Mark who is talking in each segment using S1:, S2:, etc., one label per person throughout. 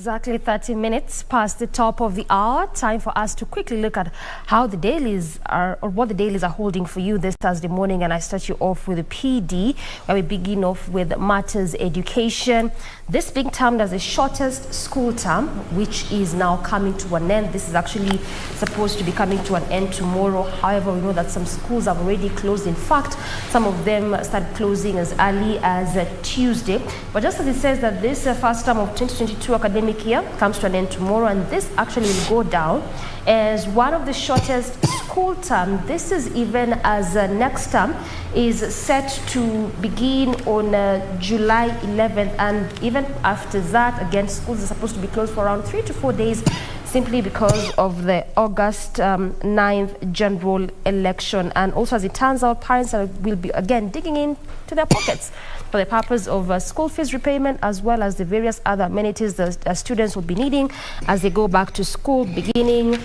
S1: exactly 30 minutes past the top of the hour. Time for us to quickly look at how the dailies are, or what the dailies are holding for you this Thursday morning. And I start you off with the PD, where we begin off with matters education. This being termed as the shortest school term, which is now coming to an end. This is actually supposed to be coming to an end tomorrow. However, we know that some schools have already closed. In fact, some of them started closing as early as Tuesday. But just as it says that this first term of 2022 academic year comes to an end tomorrow, and this actually will go down as one of the shortest school term. This is even as next term is set to begin on July 11th, and even after that, again, schools are supposed to be closed for around 3 to 4 days, simply because of the August 9th general election. And also, as it turns out, parents will be again digging into their pockets for the purpose of school fees repayment, as well as the various other amenities that students will be needing as they go back to school beginning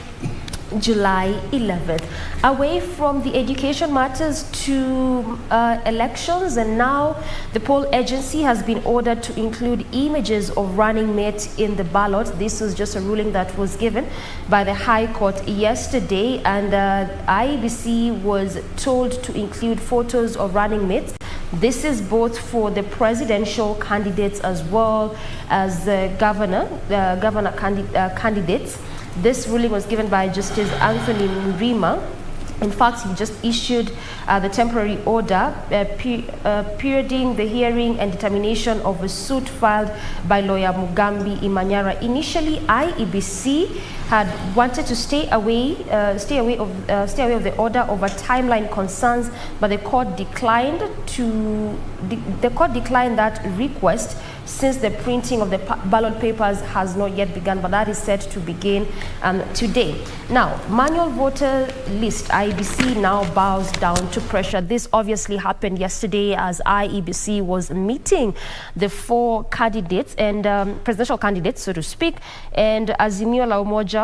S1: July 11th. Away from the education matters to elections, and now the poll agency has been ordered to include images of running mates in the ballot. This was just a ruling that was given by the High Court yesterday, and IEBC was told to include photos of running mates. This is both for the presidential candidates as well as the governor candidates. This ruling was given by Justice Anthony Mrima. In fact, he just issued the temporary order perioding the hearing and determination of a suit filed by lawyer Mugambi Imanyara. Initially, IEBC had wanted to stay away of the order over timeline concerns, but the court declined that request, since the printing of the ballot papers has not yet begun, but that is set to begin today. Now, manual voter list, IEBC now bows down to pressure. This obviously happened yesterday as IEBC was meeting the 4 candidates and presidential candidates, so to speak, and Azimio la Umoja,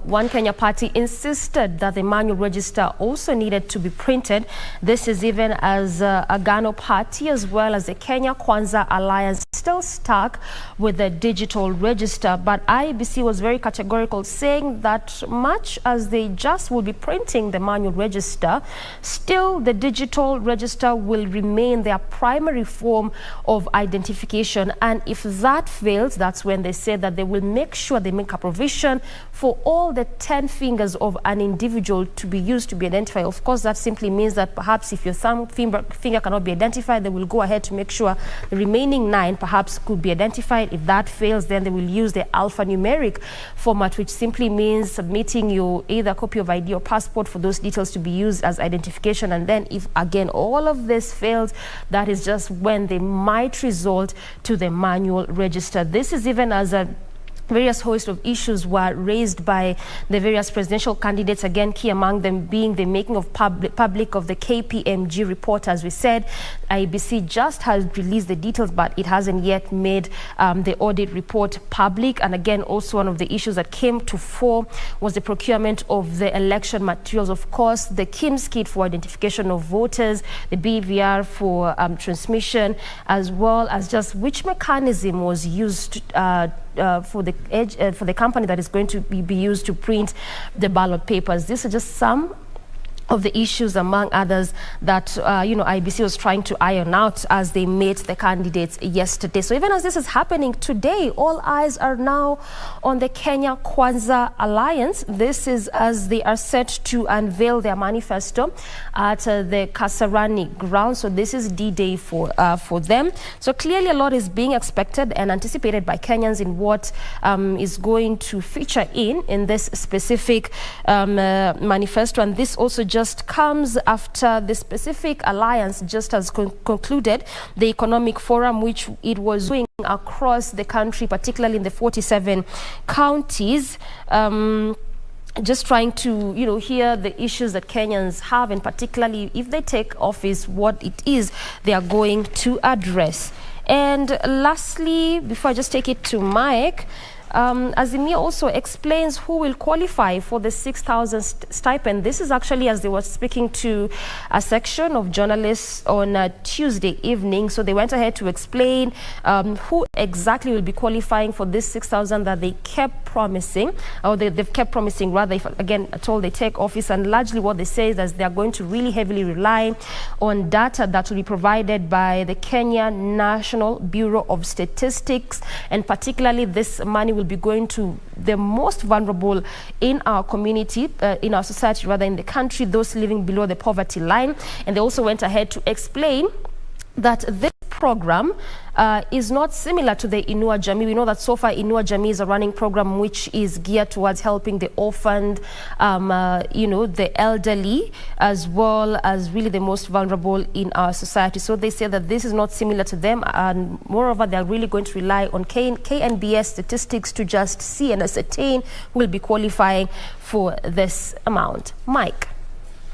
S1: One Kenya party, insisted that the manual register also needed to be printed. This is even as Agano party as well as the Kenya Kwanza Alliance still stuck with the digital register. But IEBC was very categorical, saying that much as they just will be printing the manual register, still the digital register will remain their primary form of identification. And if that fails, that's when they say that they will make sure they make a provision for all the 10 fingers of an individual to be used to be identified. Of course, that simply means that perhaps if your thumb finger cannot be identified, they will go ahead to make sure the remaining 9 perhaps could be identified. If that fails, then they will use the alphanumeric format, which simply means submitting your either copy of ID or passport for those details to be used as identification. And then if again all of this fails, that is just when they might resort to the manual register. This is even as a various host of issues were raised by the various presidential candidates, again key among them being the making of public of the KPMG report. As we said, IEBC just has released the details, but it hasn't yet made the audit report public. And again, also one of the issues that came to fore was the procurement of the election materials. Of course, the KIMS kit for identification of voters, the BVR for transmission, as well as just which mechanism was used for the company that is going to be used to print the ballot papers. These are just some of the issues, among others, that IEBC was trying to iron out as they met the candidates yesterday. So even as this is happening today, all eyes are now on the Kenya Kwanza Alliance. This is as they are set to unveil their manifesto at the Kasarani ground. So this is D-Day for them. So clearly a lot is being expected and anticipated by Kenyans in what is going to feature in this specific manifesto. And this also just comes after the specific alliance just has concluded the economic forum, which it was doing across the country, particularly in the 47 counties. Just trying to, hear the issues that Kenyans have, and particularly if they take office, what it is they are going to address. And lastly, before I just take it to Mike, Azimio also explains who will qualify for the 6,000 stipend. This is actually as they were speaking to a section of journalists on Tuesday evening. So they went ahead to explain who exactly will be qualifying for this 6,000 that they kept promising, or they've kept promising rather, if again at all they take office. And largely what they say is that they are going to really heavily rely on data that will be provided by the Kenya National Bureau of Statistics, and particularly this money will be going to the most vulnerable in our community, in our society rather, in the country, those living below the poverty line. And they also went ahead to explain that this program is not similar to the Inua Jamii. We know that so far Inua Jamii is a running program which is geared towards helping the orphaned, the elderly, as well as really the most vulnerable in our society. So they say that this is not similar to them, and moreover, they are really going to rely on KNBS statistics to just see and ascertain who will be qualifying for this amount. Mike.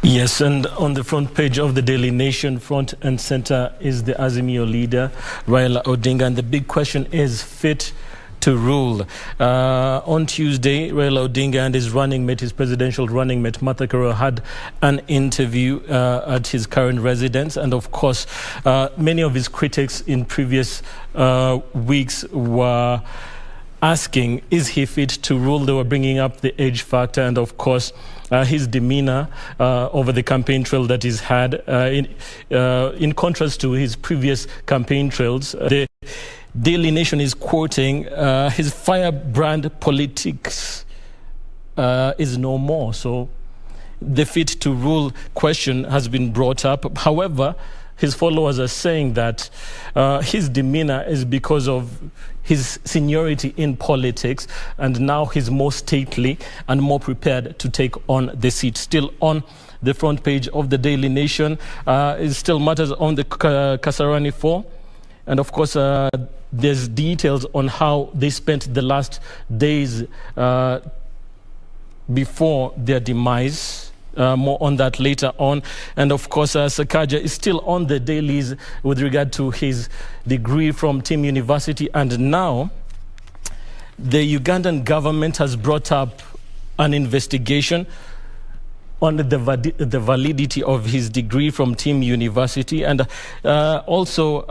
S2: Yes, and on the front page of the Daily Nation, front and center is the Azimio leader, Raila Odinga, and the big question is fit to rule. On Tuesday, Raila Odinga and his running mate, his presidential running mate, Martha Karua, had an interview at his current residence. And of course, many of his critics in previous weeks were asking, is he fit to rule? They were bringing up the age factor and, of course, his demeanor over the campaign trail that he's had, in contrast to his previous campaign trails. The Daily Nation is quoting, his firebrand politics is no more. So the fit to rule question has been brought up. However, his followers are saying that his demeanor is because of his seniority in politics, and now he's more stately and more prepared to take on the seat. Still on the front page of the Daily Nation, it still matters on the Kasarani 4. And of course, there's details on how they spent the last days before their demise. More on that later on. And of course, Sakaja is still on the dailies with regard to his degree from Team University. And now the Ugandan government has brought up an investigation on the validity of his degree from Team University. And also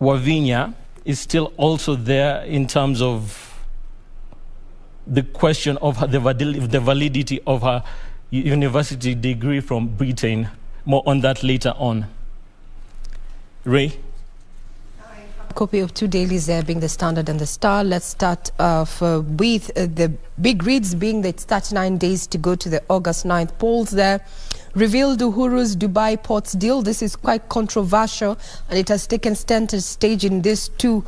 S2: Wavinya is still also there in terms of the question of the validity of her university degree from Britain. More on that later on. Ray?
S3: Copy of two dailies there, being the Standard and the Star. Let's start with the big reads, being that it's 39 days to go to the August 9th polls there. Revealed Uhuru's Dubai ports deal. This is quite controversial, and it has taken center stage in these two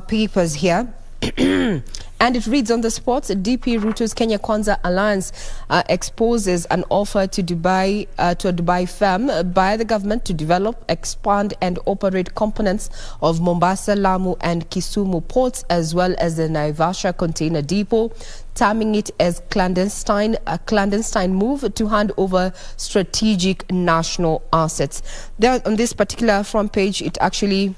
S3: papers here. And it reads on the sports, DP Ruto's Kenya Kwanza Alliance exposes an offer to Dubai to a Dubai firm by the government to develop, expand and operate components of Mombasa, Lamu and Kisumu ports, as well as the Naivasha container depot, terming it as a clandestine move to hand over strategic national assets. There on this particular front page, it actually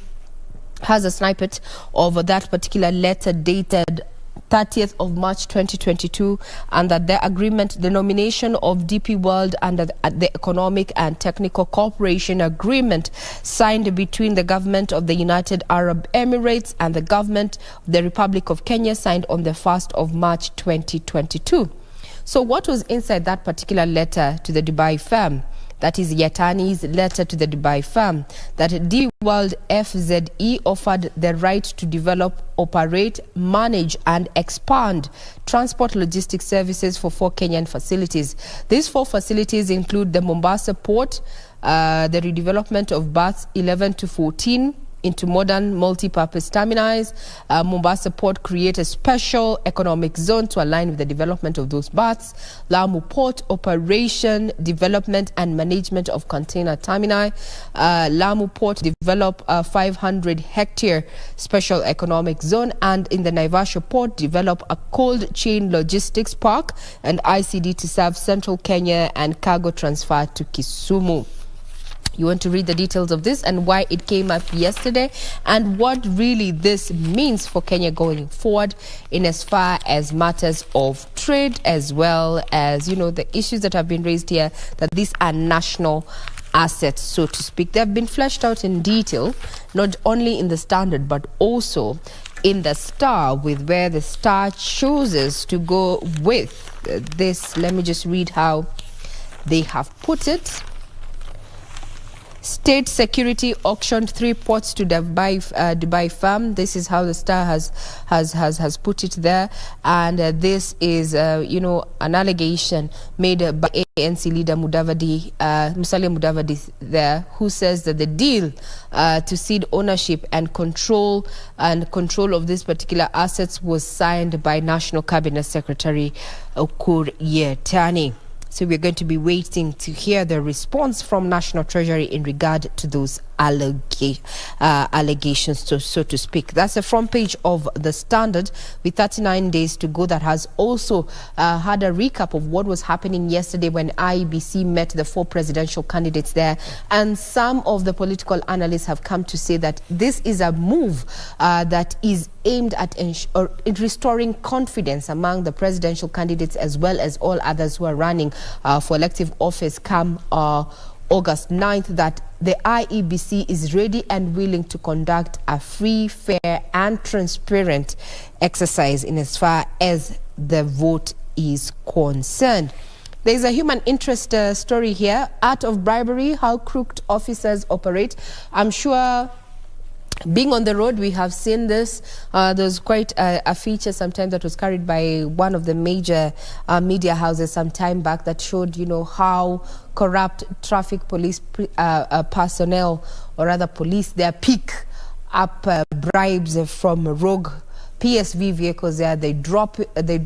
S3: has a snippet of that particular letter dated 30th of March 2022, and that the agreement, the nomination of DP World under the Economic and Technical Cooperation Agreement signed between the government of the United Arab Emirates and the government of the Republic of Kenya, signed on the 1st of March 2022. So what was inside that particular letter to the Dubai firm? That is Yatani's letter to the Dubai firm, that D World FZE offered the right to develop, operate, manage and expand transport logistics services for 4 Kenyan facilities. These 4 facilities include the Mombasa port, the redevelopment of berths 11 to 14 into modern multi-purpose terminals. Mombasa Port create a special economic zone to align with the development of those berths. Lamu Port operation, development and management of container terminal. Lamu Port develop a 500-hectare special economic zone, and in the Naivasha Port develop a cold chain logistics park and ICD to serve central Kenya and cargo transfer to Kisumu. You want to read the details of this and why it came up yesterday and what really this means for Kenya going forward in as far as matters of trade, as well as, you know, the issues that have been raised here, that these are national assets, so to speak. They have been fleshed out in detail, not only in the Standard but also in the Star, with where the Star chooses to go with this. Let me just read how they have put it. State security auctioned 3 ports to Dubai firm. This is how the Star has put it there, and this is an allegation made by ANC leader Musalia Mudavadi there, who says that the deal to cede ownership and control of these particular assets was signed by National Cabinet Secretary Ukur Yetani. So we're going to be waiting to hear the response from National Treasury in regard to those allegations, so to speak. That's the front page of the Standard, with 39 days to go. That has also had a recap of what was happening yesterday when IEBC met the 4 presidential candidates there. And some of the political analysts have come to say that this is a move that is aimed at restoring confidence among the presidential candidates as well as all others who are running for elective office come August 9th, that the IEBC is ready and willing to conduct a free, fair and transparent exercise in as far as the vote is concerned. There's a human interest story here. Art of bribery, how crooked officers operate. I'm sure being on the road, we have seen this. There's quite a feature sometimes that was carried by one of the major media houses some time back that showed, how corrupt traffic police personnel, or rather police, they pick up bribes from rogue PSV vehicles there. They drop the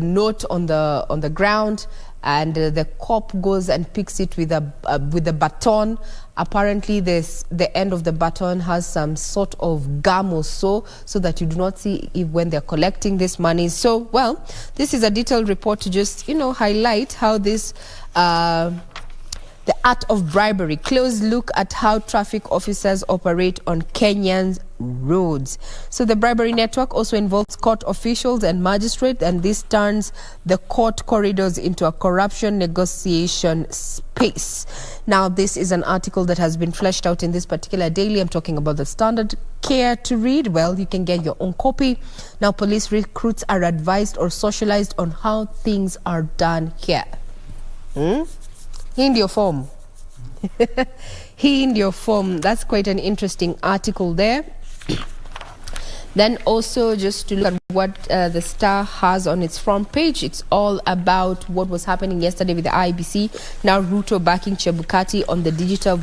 S3: note on the ground, and the cop goes and picks it with a baton. Apparently, the end of the baton has some sort of gum or so that you do not see when they're collecting this money. So, well, this is a detailed report to just, highlight how this the art of bribery. Close look at how traffic officers operate on Kenyans' roads. So the bribery network also involves court officials and magistrates, and this turns the court corridors into a corruption negotiation space. Now, this is an article that has been fleshed out in this particular daily. I'm talking about the Standard. Care to read? Well, you can get your own copy. Now, police recruits are advised or socialized on how things are done here. In your form. In your form. That's quite an interesting article there. Then also, just to look at what the Star has on its front page, it's all about what was happening yesterday with the IEBC. Now Ruto backing Chebukati on the digital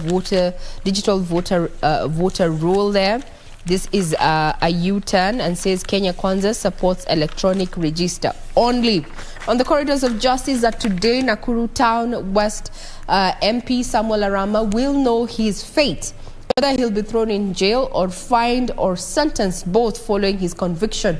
S3: voter roll there. This is a U-turn, and says Kenya Kwanza supports electronic register only. On the corridors of justice, that today Nakuru Town West MP Samuel Arama will know his fate, whether he'll be thrown in jail or fined or sentenced, both following his conviction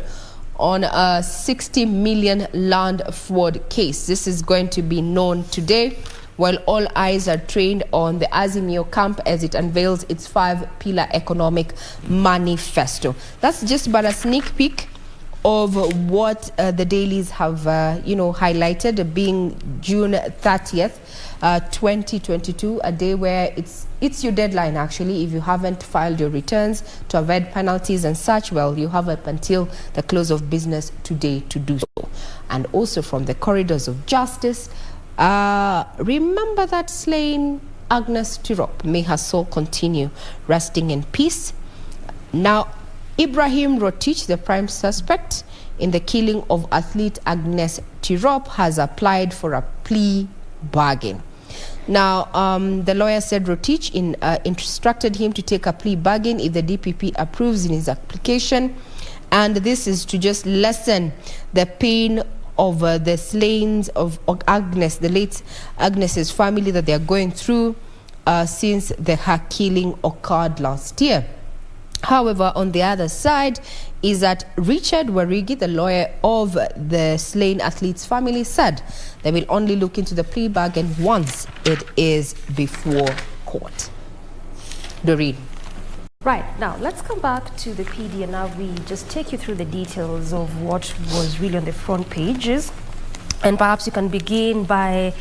S3: on a 60 million land fraud case. This is going to be known today, while all eyes are trained on the Azimio camp as it unveils its 5-pillar economic manifesto. That's just but a sneak peek of what the dailies have, highlighted, being June 30th, 2022, a day where it's your deadline, actually. If you haven't filed your returns to avoid penalties and such, well, you have up until the close of business today to do so. And also from the corridors of justice, remember that slain Agnes Tirop. May her soul continue resting in peace. Now, Ibrahim Rotich, the prime suspect in the killing of athlete Agnes Tirop, has applied for a plea bargain. Now, the lawyer said Rotich instructed him to take a plea bargain if the DPP approves in his application, and this is to just lessen the pain of the slains of Agnes, the late Agnes's family, that they are going through since her killing occurred last year. However, on the other side is that Richard Warigi, the lawyer of the slain athlete's family, said they will only look into the plea bargain once it is before court. Doreen.
S1: Right, now let's come back to the PD, and now we just take you through the details of what was really on the front pages. And perhaps you can begin by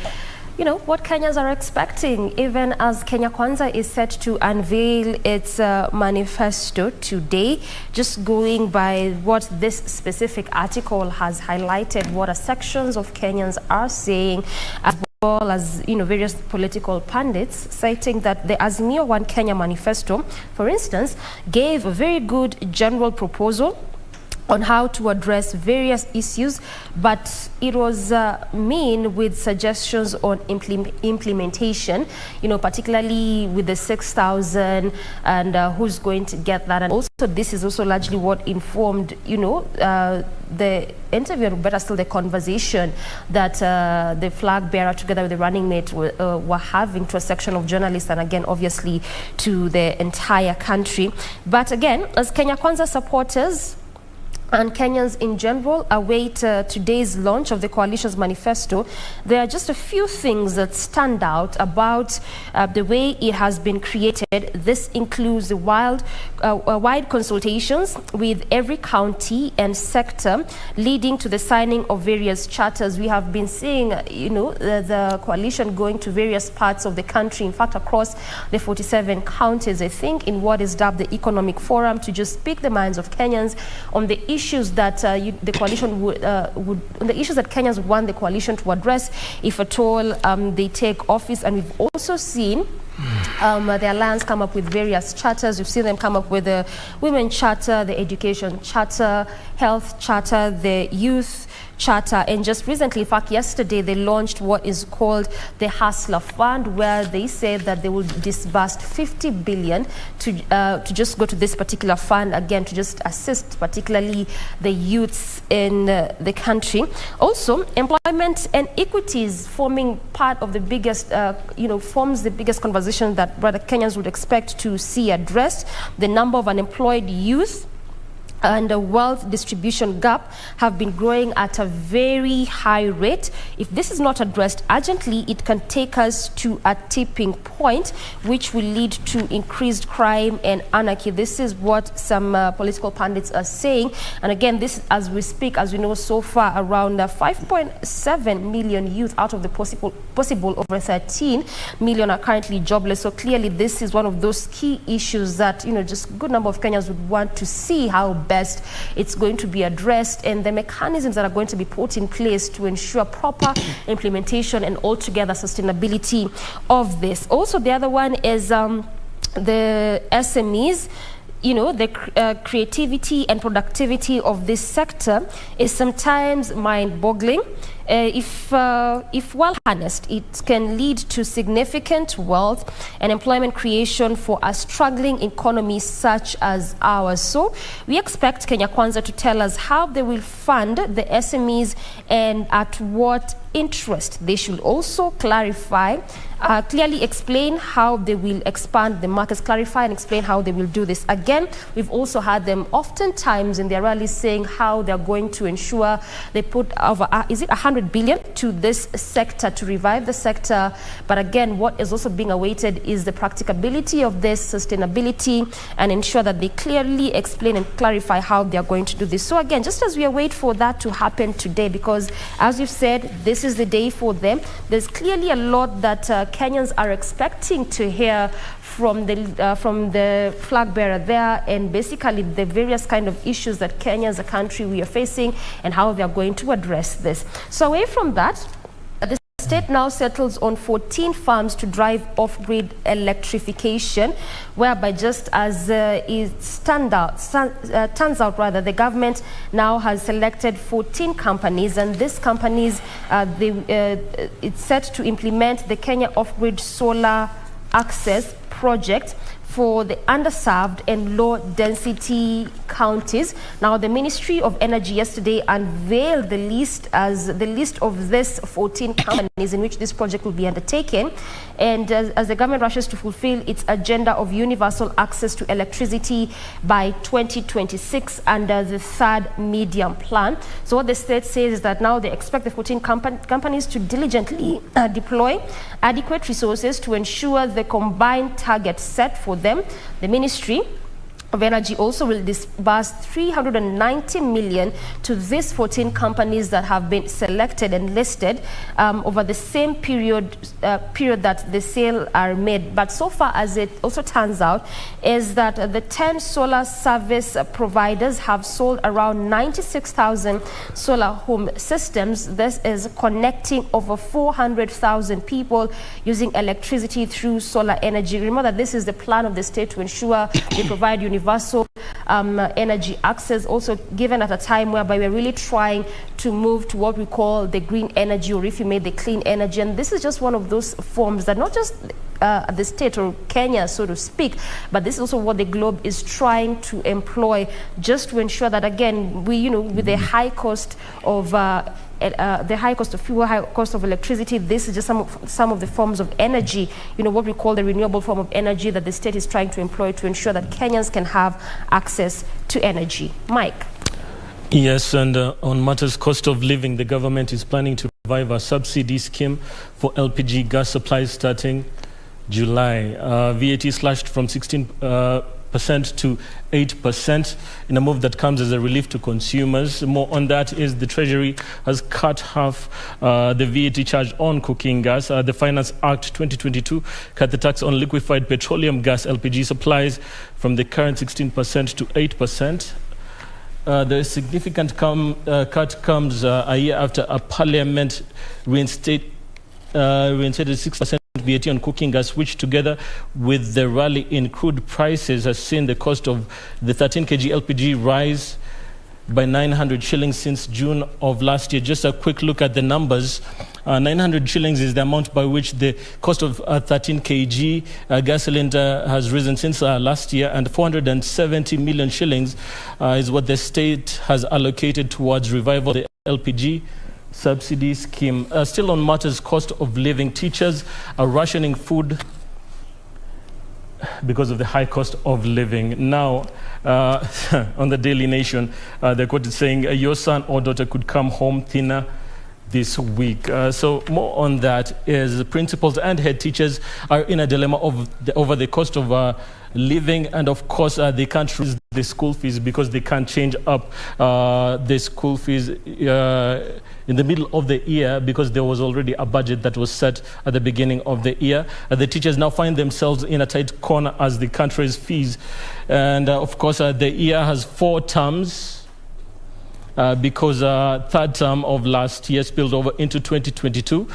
S1: you know, what Kenyans are expecting, even as Kenya Kwanza is set to unveil its manifesto today. Just going by what this specific article has highlighted, what sections of Kenyans are saying, as well as, you know, various political pundits, citing that the Azimio One Kenya manifesto, for instance, gave a very good general proposal on how to address various issues, but it was mean with suggestions on implementation, you know, particularly with the 6,000 and who's going to get that. And also this is also largely what informed, you know, the interview, or better still the conversation that the flag bearer together with the running mate were having to a section of journalists, and again obviously to the entire country. But again, as Kenya Kwanza supporters and Kenyans in general await today's launch of the coalition's manifesto, there are just a few things that stand out about the way it has been created. This includes the wide consultations with every county and sector, leading to the signing of various charters. We have been seeing, you know, the coalition going to various parts of the country, in fact across the 47 counties, I think, in what is dubbed the Economic Forum, to just speak the minds of Kenyans on the issues that the coalition the issues that Kenyans want the coalition to address, if at all they take office. And we've also seen the alliance come up with various charters. We've seen them come up with the Women Charter, the Education Charter, Health Charter, the Youth Charter, and just recently, in fact yesterday, they launched what is called the Hustler Fund, where they said that they will disburse 50 billion to just go to this particular fund, again to just assist particularly the youths in the country. Also, employment and equities forming part of the biggest, you know, forms the biggest conversation that brother Kenyans would expect to see addressed. The number of unemployed youth and the wealth distribution gap have been growing at a very high rate. If this is not addressed urgently, it can take us to a tipping point, which will lead to increased crime and anarchy. This is what some political pundits are saying. And again, this, as we speak, as we know, so far around 5.7 million youth out of the possible over 13 million are currently jobless. So clearly this is one of those key issues that, you know, just a good number of Kenyans would want to see how best it's going to be addressed, and the mechanisms that are going to be put in place to ensure proper implementation and altogether sustainability of this. Also, the other one is the SMEs. You know, the creativity and productivity of this sector is sometimes mind-boggling. If well harnessed, it can lead to significant wealth and employment creation for a struggling economy such as ours. So we expect Kenya Kwanza to tell us how they will fund the SMEs and at what interest. They should also clarify, clearly explain how they will expand the markets, clarify and explain how they will do this. Again, we've also had them oftentimes in their rallies saying how they're going to ensure they put over, is it 100 billion to this sector to revive the sector. But again, what is also being awaited is the practicability of this, sustainability, and ensure that they clearly explain and clarify how they are going to do this. So again, just as we await for that to happen today, because as you've said, this is the day for them. There's clearly a lot that Kenyans are expecting to hear from the flag bearer there, and basically the various kind of issues that Kenya as a country we are facing and how they are going to address this. So away from that, the state now settles on 14 farms to drive off-grid electrification, whereby just as it turns out, the government now has selected 14 companies, and these companies, it's set to implement the Kenya Off-Grid Solar Access Project for the underserved and low-density counties. Now, the Ministry of Energy yesterday unveiled the list of these 14 companies in which this project will be undertaken. And as the government rushes to fulfill its agenda of universal access to electricity by 2026 under the third medium plan. So what the state says is that now they expect the 14 companies to diligently deploy adequate resources to ensure the combined target set for them. The ministry of Energy also will disburse 390 million to these 14 companies that have been selected and listed over the same period that the sale are made. But so far, as it also turns out, is that the 10 solar service providers have sold around 96,000 solar home systems. This is connecting over 400,000 people using electricity through solar energy. Remember that this is the plan of the state to ensure they provide universal energy access, also given at a time whereby we're really trying to move to what we call the green energy, or if you may, the clean energy. And this is just one of those forms that not just the state or Kenya, so to speak, but this is also what the globe is trying to employ, just to ensure that, again, we, with the high cost of fuel, high cost of electricity, this is just some of the forms of energy, what we call the renewable form of energy that the state is trying to employ to ensure that Kenyans can have access to energy. Mike.
S2: Yes, and on matters cost of living, the government is planning to revive a subsidy scheme for LPG gas supplies starting July. VAT slashed from 16% to 8% in a move that comes as a relief to consumers. More on that is the Treasury has cut half the VAT charge on cooking gas. The Finance Act 2022 cut the tax on liquefied petroleum gas LPG supplies from the current 16% to 8%. The significant cut comes a year after a parliament reinstated 6% VAT on cooking gas, which together with the rally in crude prices has seen the cost of the 13 kg LPG rise by 900 shillings since June of last year. Just a quick look at the numbers. 900 shillings is the amount by which the cost of 13 kg gas cylinder has risen since last year, and 470 million shillings is what the state has allocated towards revival of the LPG subsidy scheme. Still on matters cost of living, teachers are rationing food because of the high cost of living. Now, on the Daily Nation, they're quoted saying, your son or daughter could come home thinner this week. So more on that is principals and head teachers are in a dilemma over the cost of living, and of course they can't raise the school fees because they can't change up the school fees in the middle of the year, because there was already a budget that was set at the beginning of the year. The teachers now find themselves in a tight corner as they can't raise fees. And of course the year has 4 terms because third term of last year spilled over into 2022.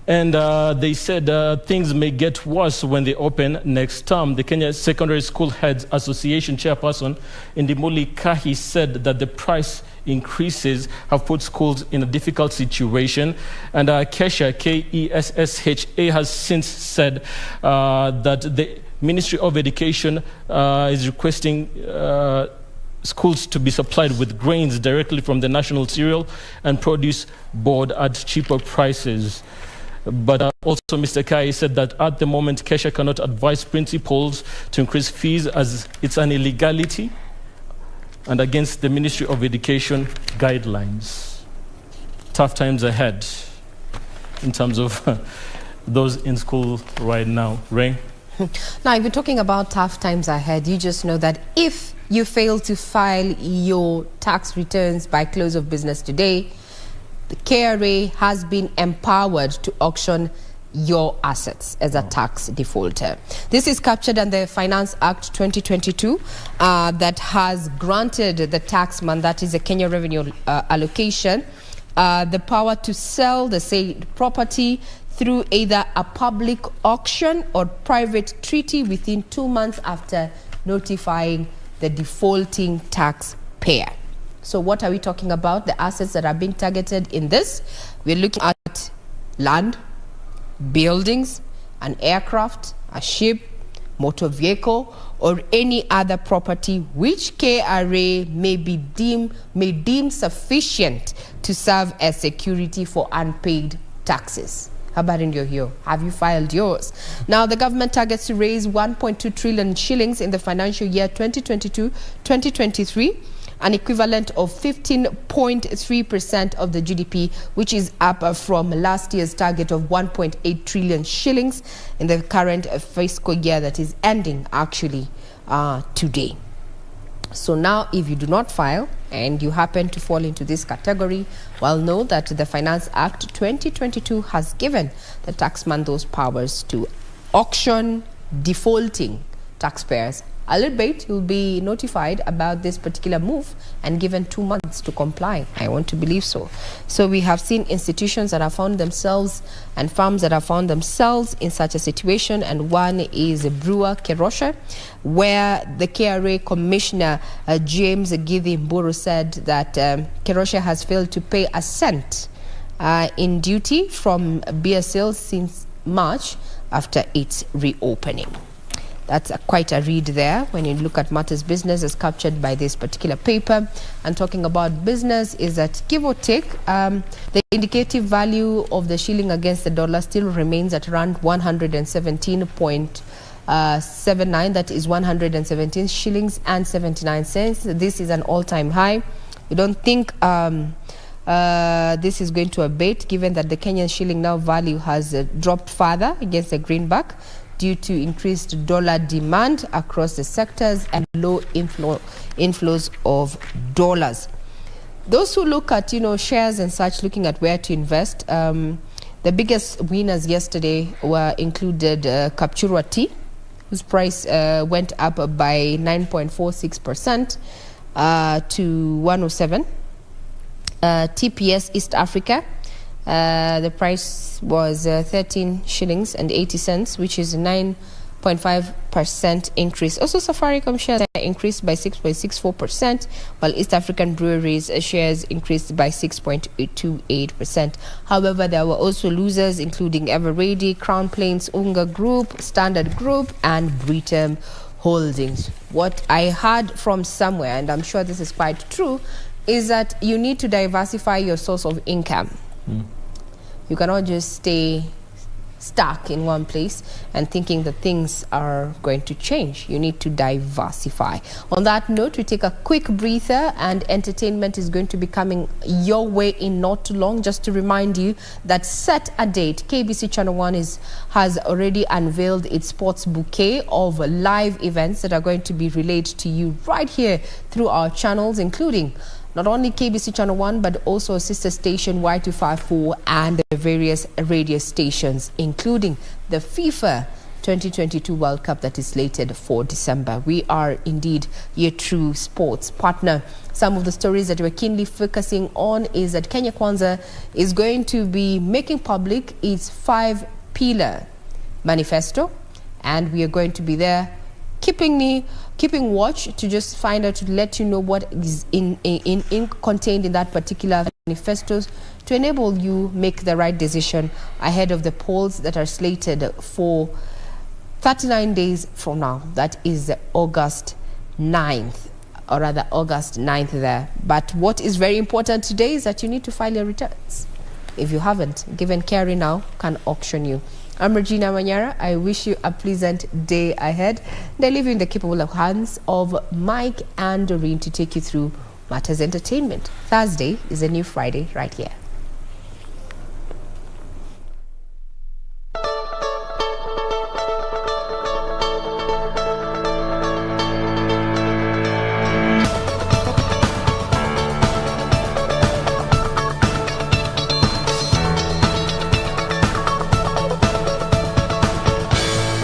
S2: And they said things may get worse when they open next term. The Kenya Secondary School Heads Association chairperson Indimuli Kahi said that the price increases have put schools in a difficult situation. And Kesha, K-E-S-S-H-A, has since said that the Ministry of Education is requesting schools to be supplied with grains directly from the National Cereal and Produce Board at cheaper prices. But also Mr. Kai said that at the moment Kesha cannot advise principals to increase fees as it's an illegality and against the Ministry of Education guidelines. Tough times ahead in terms of those in school right now. Ray?
S3: Now, if you're talking about tough times ahead, you just know that if you fail to file your tax returns by close of business today, the KRA has been empowered to auction your assets as a tax defaulter. This is captured in the Finance Act 2022 that has granted the taxman, that is the Kenya Revenue Allocation, the power to sell the said property through either a public auction or private treaty within 2 months after notifying the defaulting taxpayer. So what are we talking about? The assets that are being targeted in this, we're looking at land, buildings, an aircraft, a ship, motor vehicle, or any other property which KRA may deem sufficient to serve as security for unpaid taxes. How about in your here? Have you filed yours? Now, the government targets to raise 1.2 trillion shillings in the financial year 2022-2023. An equivalent of 15.3% of the GDP, which is up from last year's target of 1.8 trillion shillings in the current fiscal year that is ending actually today. So now, if you do not file and you happen to fall into this category, well, know that the Finance Act 2022 has given the taxman those powers to auction defaulting taxpayers. Albeit, you'll be notified about this particular move and given 2 months to comply. I want to believe so. So we have seen institutions that have found themselves and farms that have found themselves in such a situation, and one is Brewer Kerosha, where the KRA Commissioner James Githi Mburu said that Kerosha has failed to pay a cent in duty from beer sales since March after its reopening. That's quite a read there when you look at matters business as captured by this particular paper. And talking about business is that, give or take, the indicative value of the shilling against the dollar still remains at around 117.79. That is 117 shillings and 79 cents. This is an all-time high. We don't think this is going to abate, given that the Kenyan shilling now value has dropped further against the greenback due to increased dollar demand across the sectors and low inflows of dollars. Those who look at, shares and such, looking at where to invest, the biggest winners yesterday were included Kapchurwa Tea, whose price went up by 9.46% to 107. TPS East Africa, the price was 13 shillings and 80 cents, which is a 9.5% increase. Also, Safaricom shares increased by 6.64%, while East African Breweries shares increased by 6.28%. However, there were also losers, including Everready, Crown Plains, Unga Group, Standard Group, and Britam Holdings. What I heard from somewhere, and I'm sure this is quite true, is that you need to diversify your source of income. You cannot just stay stuck in one place and thinking that things are going to change. You need to diversify. On that note, we take a quick breather, and entertainment is going to be coming your way in not too long. Just to remind you that set a date, KBC Channel 1 has already unveiled its sports bouquet of live events that are going to be relayed to you right here through our channels, including not only KBC Channel 1, but also sister station Y254 and the various radio stations, including the FIFA 2022 World Cup that is slated for December. We are indeed your true sports partner. Some of the stories that we're keenly focusing on is that Kenya Kwanza is going to be making public its 5-pillar manifesto, and we are going to be there keeping watch to just find out, to let you know what is contained in that particular manifesto, to enable you make the right decision ahead of the polls that are slated for 39 days from now. That is August 9th, or rather August 9th there. But what is very important today is that you need to file your returns. If you haven't, given KRA now can auction you. I'm Regina Manyara. I wish you a pleasant day ahead. And I leave you in the capable hands of Mike and Doreen to take you through Matters Entertainment. Thursday is a new Friday right here.